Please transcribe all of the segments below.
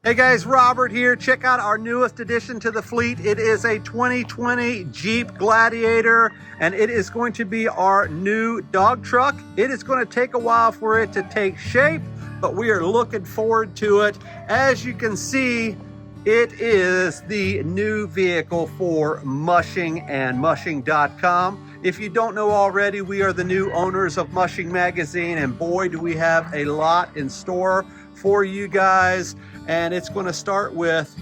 Hey guys, Robert here. Check out our newest addition to the fleet. It is a 2020 Jeep Gladiator, and it is going to be our new dog truck. It is going to take a while for it to take shape, but we are looking forward to it. As you can see, it is the new vehicle for Mushing and Mushing.com. If you don't know already, we are the new owners of Mushing magazine, and boy, do we have a lot in store for you guys. And it's going to start with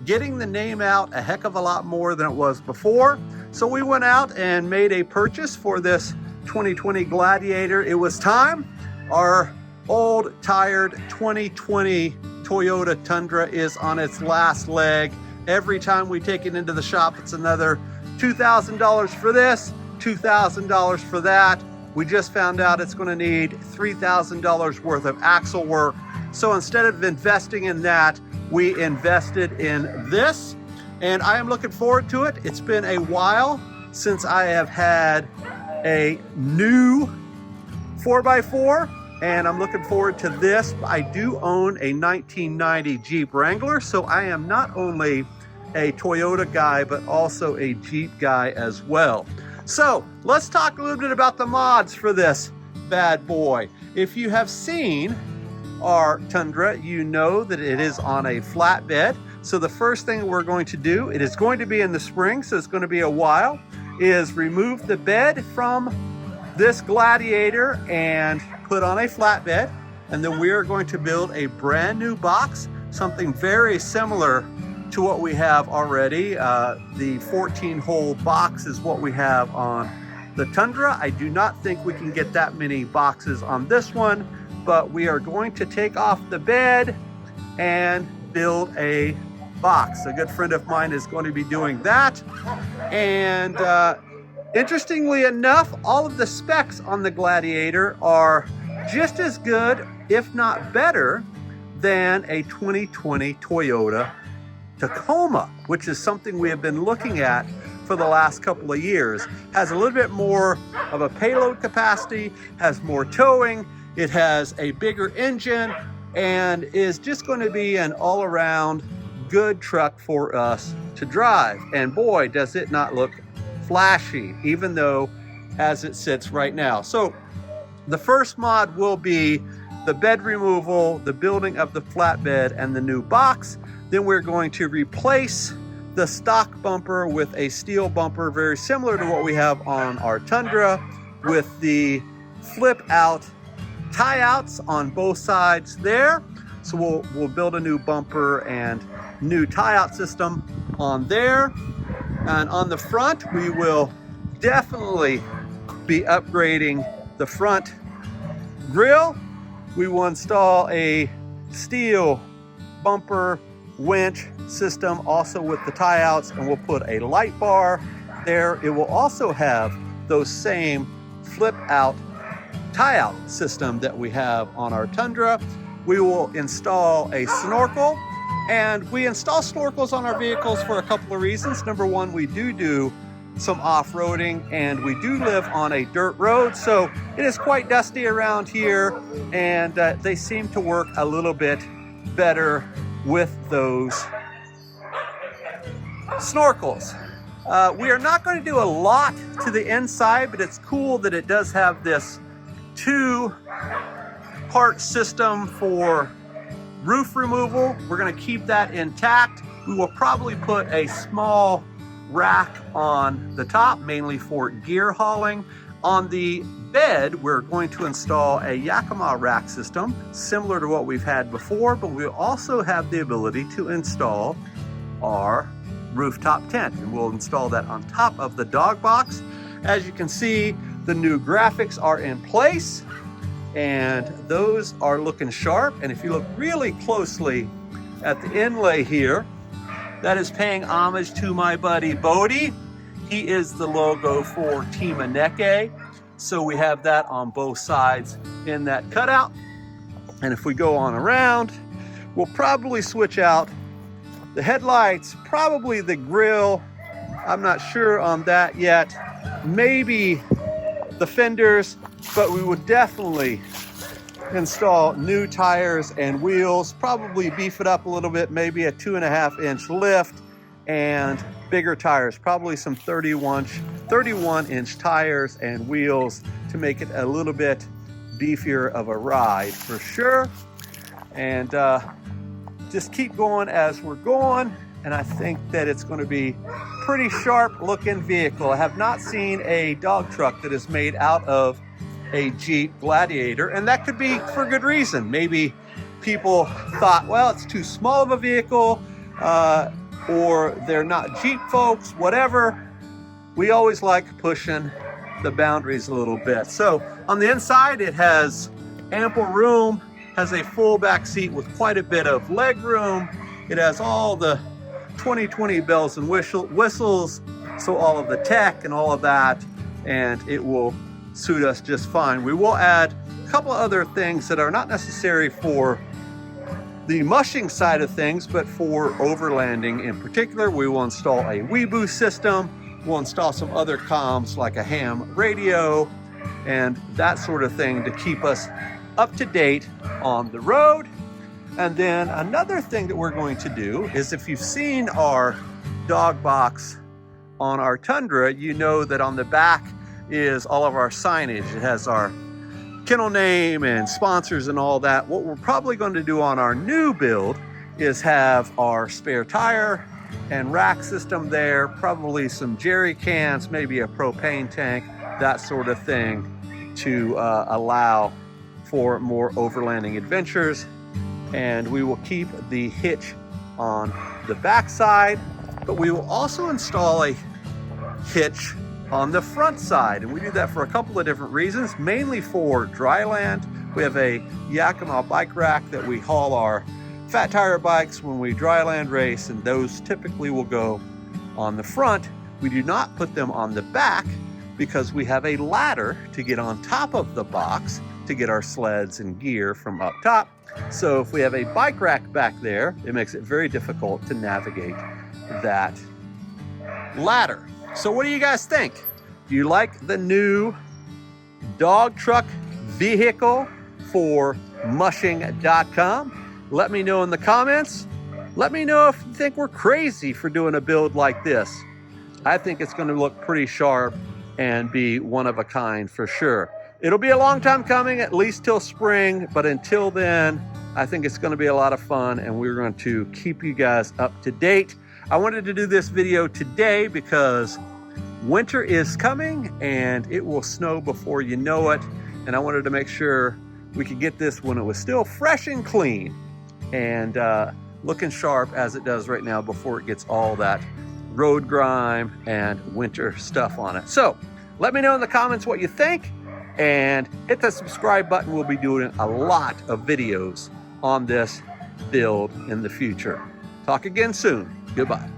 getting the name out a heck of a lot more than it was before. So we went out and made a purchase for this 2020 Gladiator. It was time. Our old tired 2020 Toyota Tundra is on its last leg. Every time we take it into the shop, it's another $2,000 for this, $2,000 for that. We just found out it's going to need $3,000 worth of axle work. So instead of investing in that, we invested in this, and I am looking forward to it. It's been a while since I have had a new 4x4, and I'm looking forward to this. I do own a 1990 Jeep Wrangler, so I am not only a Toyota guy, but also a Jeep guy as well. So let's talk a little bit about the mods for this bad boy. If you have seen our Tundra, you know that it is on a flatbed. So the first thing we're going to do, it is going to be in the spring, so it's going to be a while, is remove the bed from this Gladiator and put on a flatbed. And then we are going to build a brand new box, something very similar to what we have already. The 14-hole box is what we have on the Tundra. I do not think we can get that many boxes on this one, but we are going to take off the bed and build a box. A good friend of mine is going to be doing that. And interestingly enough, all of the specs on the Gladiator are just as good, if not better, than a 2020 Toyota Tacoma, which is something we have been looking at for the last couple of years. Has a little bit more of a payload capacity, has more towing, it has a bigger engine, and is just going to be an all-around good truck for us to drive. And boy, does it not look flashy, even though as it sits right now. So the first mod will be the bed removal, the building of the flatbed, and the new box. Then we're going to replace the stock bumper with a steel bumper, very similar to what we have on our Tundra, with the flip out tie outs on both sides there. So we'll build a new bumper and new tie out system on there. And on the front, we will definitely be upgrading the front grille. We will install a steel bumper winch system also with the tie outs, and we'll put a light bar there. It will also have those same flip out tie out system that we have on our Tundra. We will install a snorkel, and we install snorkels on our vehicles for a couple of reasons. Number one, we do some off-roading, and we do live on a dirt road, so it is quite dusty around here, and they seem to work a little bit better with those snorkels. We are not going to do a lot to the inside, but it's cool that it does have this two-part system for roof removal. We're going to keep that intact. We will probably put a small rack on the top, mainly for gear hauling. On the bed, we're going to install a Yakima rack system, similar to what we've had before, but we'll also have the ability to install our rooftop tent, and we'll install that on top of the dog box. As you can see, the new graphics are in place, and those are looking sharp. And if you look really closely at the inlay here, that is paying homage to my buddy Bodie. He is the logo for Team Aneke. So we have that on both sides in that cutout. And if we go on around, we'll probably switch out the headlights, probably the grille. I'm not sure on that yet. Maybe the fenders, but we would definitely install new tires and wheels, probably beef it up a little bit, maybe a 2.5-inch lift and bigger tires, probably some 31-inch tires and wheels to make it a little bit beefier of a ride for sure. And just keep going as we're going. And I think that it's going to be pretty sharp looking vehicle. I have not seen a dog truck that is made out of a Jeep Gladiator, and that could be for good reason. Maybe people thought, well, it's too small of a vehicle, or they're not Jeep folks, whatever. We always like pushing the boundaries a little bit. So on the inside, it has ample room, has a full back seat with quite a bit of leg room. It has all the 2020 bells and whistles, so all of the tech and all of that, and it will suit us just fine. We will add a couple of other things that are not necessary for the mushing side of things, but for overlanding in particular. We will install a Weeboo system. We'll install some other comms like a ham radio and that sort of thing to keep us up to date on the road. And then another thing that we're going to do is, if you've seen our dog box on our Tundra, you know that on the back is all of our signage. It has our kennel name and sponsors and all that. What we're probably going to do on our new build is have our spare tire and rack system there, probably some jerry cans, maybe a propane tank, that sort of thing, to allow for more overlanding adventures. And we will keep the hitch on the back side, but we will also install a hitch on the front side. And we do that for a couple of different reasons, mainly for dry land. We have a Yakima bike rack that we haul our fat tire bikes when we dry land race, and those typically will go on the front. We do not put them on the back because we have a ladder to get on top of the box to get our sleds and gear from up top. So if we have a bike rack back there, it makes it very difficult to navigate that ladder. So what do you guys think? Do you like the new dog truck vehicle for mushing.com? Let me know in the comments. Let me know if you think we're crazy for doing a build like this. I think it's going to look pretty sharp and be one of a kind for sure. It'll be a long time coming, at least till spring, but until then, I think it's going to be a lot of fun, and we're going to keep you guys up to date. I wanted to do this video today because winter is coming and it will snow before you know it, and I wanted to make sure we could get this when it was still fresh and clean and looking sharp as it does right now before it gets all that road grime and winter stuff on it. So let me know in the comments what you think, and hit the subscribe button. We'll be doing a lot of videos on this build in the future. Talk again soon. Goodbye.